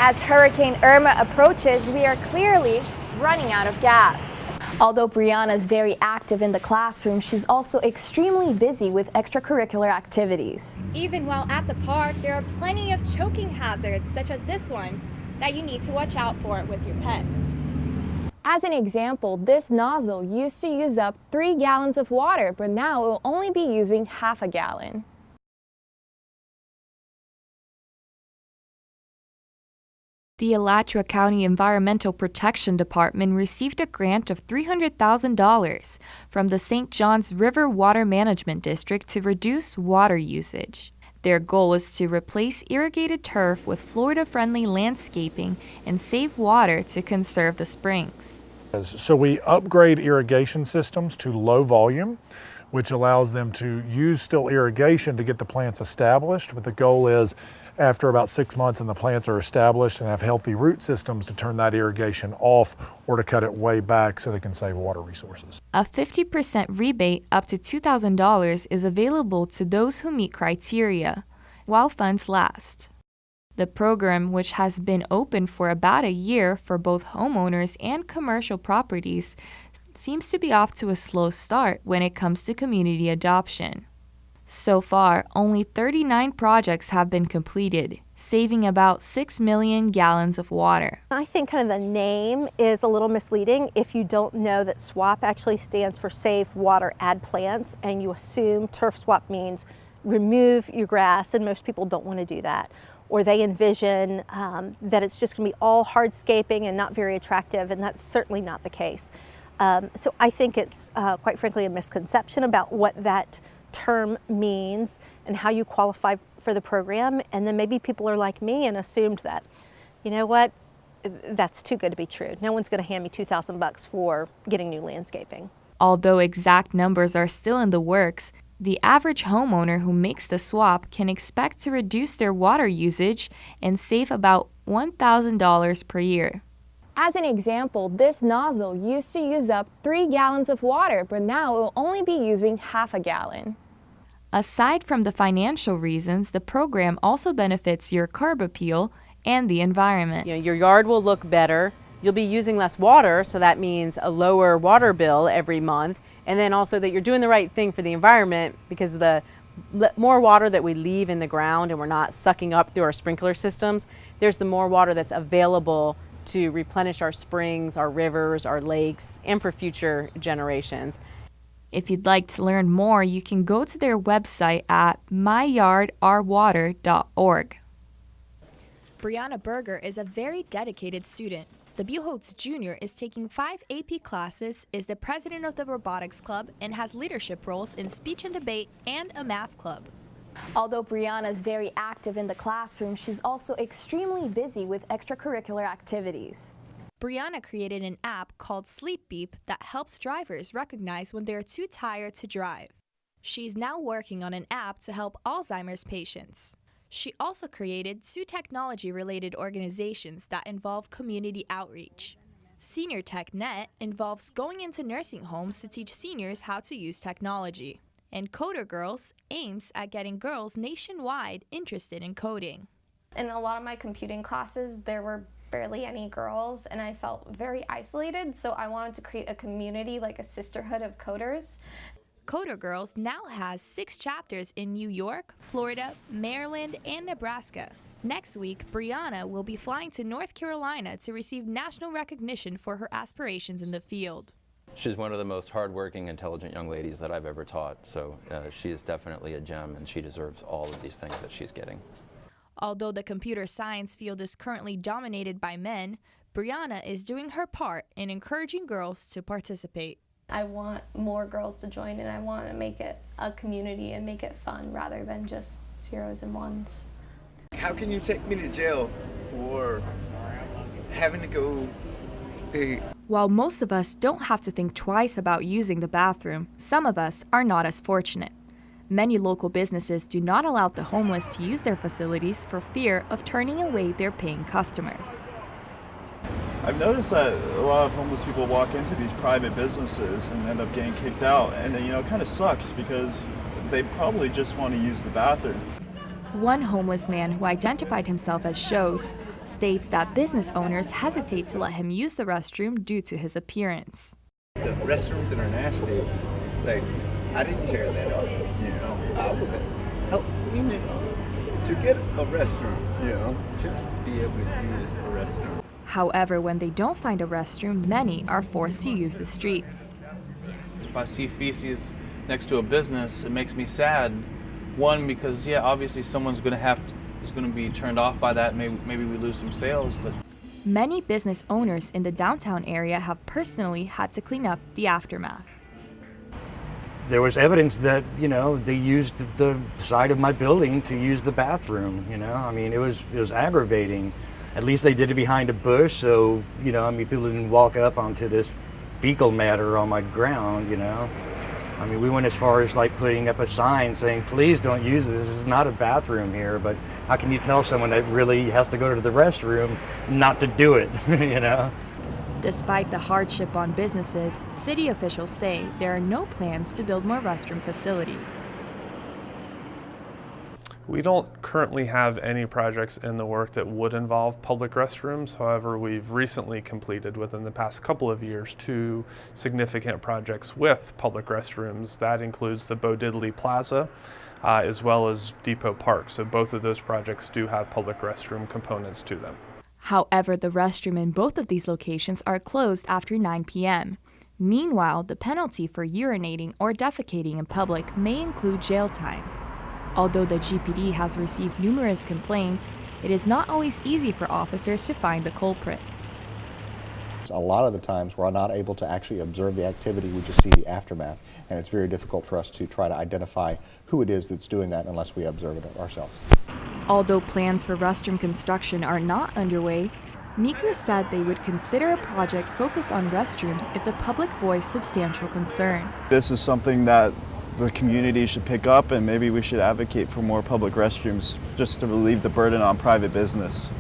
As Hurricane Irma approaches, we are clearly running out of gas. Although Brianna is very active in the classroom, she's also extremely busy with extracurricular activities. Even while at the park, there are plenty of choking hazards, such as this one, that you need to watch out for with your pet. As an example, this nozzle used to use up 3 gallons of water, but now it will only be using half a gallon. The Alachua County Environmental Protection Department received a grant of $300,000 from the St. Johns River Water Management District to reduce water usage. Their goal is to replace irrigated turf with Florida-friendly landscaping and save water to conserve the springs. So we upgrade irrigation systems to low volume, which allows them to use still irrigation to get the plants established, but the goal is after about 6 months and the plants are established and have healthy root systems to turn that irrigation off or to cut it way back so they can save water resources. A 50% rebate up to $2,000 is available to those who meet criteria, while funds last. The program, which has been open for about a year for both homeowners and commercial properties, seems to be off to a slow start when it comes to community adoption. So far, only 39 projects have been completed, saving about 6 million gallons of water. I think kind of the name is a little misleading if you don't know that SWAP actually stands for Save Water Add Plants, and you assume turf swap means remove your grass, and most people don't want to do that. Or they envision that it's just going to be all hardscaping and not very attractive, and that's certainly not the case. So I think it's quite frankly a misconception about what that term means and how you qualify for the program, and then maybe people are like me and assumed that, you know what, that's too good to be true. No one's going to hand me $2,000 for getting new landscaping. Although exact numbers are still in the works, the average homeowner who makes the swap can expect to reduce their water usage and save about $1,000 per year. As an example, this nozzle used to use up 3 gallons of water, but now it will only be using half a gallon. Aside from the financial reasons, the program also benefits your curb appeal and the environment. Your yard will look better. You'll be using less water, so that means a lower water bill every month. And then also that you're doing the right thing for the environment, because the more water that we leave in the ground and we're not sucking up through our sprinkler systems, there's the more water that's available to replenish our springs, our rivers, our lakes, and for future generations. If you'd like to learn more, you can go to their website at myyardourwater.org. Brianna Berger is a very dedicated student. The Buchholz Jr. is taking 5 AP classes, is the president of the robotics club, and has leadership roles in speech and debate and a math club. Although Brianna is very active in the classroom, she's also extremely busy with extracurricular activities. Brianna created an app called Sleep Beep that helps drivers recognize when they're too tired to drive. She's now working on an app to help Alzheimer's patients. She also created 2 technology-related organizations that involve community outreach. Senior Tech Net involves going into nursing homes to teach seniors how to use technology. And Coder Girls aims at getting girls nationwide interested in coding. In a lot of my computing classes, there were barely any girls, and I felt very isolated, so I wanted to create a community, like a sisterhood of coders. Coder Girls now has 6 chapters in New York, Florida, Maryland, and Nebraska. Next week, Brianna will be flying to North Carolina to receive national recognition for her aspirations in the field. She's one of the most hardworking, intelligent young ladies that I've ever taught, so she is definitely a gem, and she deserves all of these things that she's getting. Although the computer science field is currently dominated by men, Brianna is doing her part in encouraging girls to participate. I want more girls to join, and I want to make it a community and make it fun rather than just zeros and ones. How can you take me to jail for having to go pay? While most of us don't have to think twice about using the bathroom, some of us are not as fortunate. Many local businesses do not allow the homeless to use their facilities for fear of turning away their paying customers. I've noticed that a lot of homeless people walk into these private businesses and end up getting kicked out, and it kind of sucks because they probably just want to use the bathroom. One homeless man who identified himself as Shows states that business owners hesitate to let him use the restroom due to his appearance. The restrooms that are nasty, it's like, I didn't tear that up, you know. I would help clean it to get a restroom, you know, just to be able to use a restroom. However, when they don't find a restroom, many are forced to use the streets. If I see feces next to a business, it makes me sad. One, because yeah, obviously someone's going to be turned off by that. Maybe we lose some sales, but Many business owners in the downtown area have personally had to clean up the aftermath. There was evidence that, you know, they used the side of my building to use the bathroom, you know. I mean, it was aggravating. At least they did it behind a bush, so, you know, I mean, people didn't walk up onto this fecal matter on my ground, you know. I mean, we went as far as like putting up a sign saying, please don't use this is not a bathroom here, but how can you tell someone that really has to go to the restroom not to do it, you know? Despite the hardship on businesses, city officials say there are no plans to build more restroom facilities. We don't currently have any projects in the work that would involve public restrooms. However, we've recently completed within the past couple of years 2 significant projects with public restrooms. That includes the Bo Diddley Plaza as well as Depot Park. So both of those projects do have public restroom components to them. However, the restroom in both of these locations are closed after 9 p.m. Meanwhile, the penalty for urinating or defecating in public may include jail time. Although the GPD has received numerous complaints, it is not always easy for officers to find the culprit. A lot of the times we're not able to actually observe the activity, we just see the aftermath, and it's very difficult for us to try to identify who it is that's doing that unless we observe it ourselves. Although plans for restroom construction are not underway, Meeker said they would consider a project focused on restrooms if the public voiced substantial concern. This is something that the community should pick up, and maybe we should advocate for more public restrooms just to relieve the burden on private business.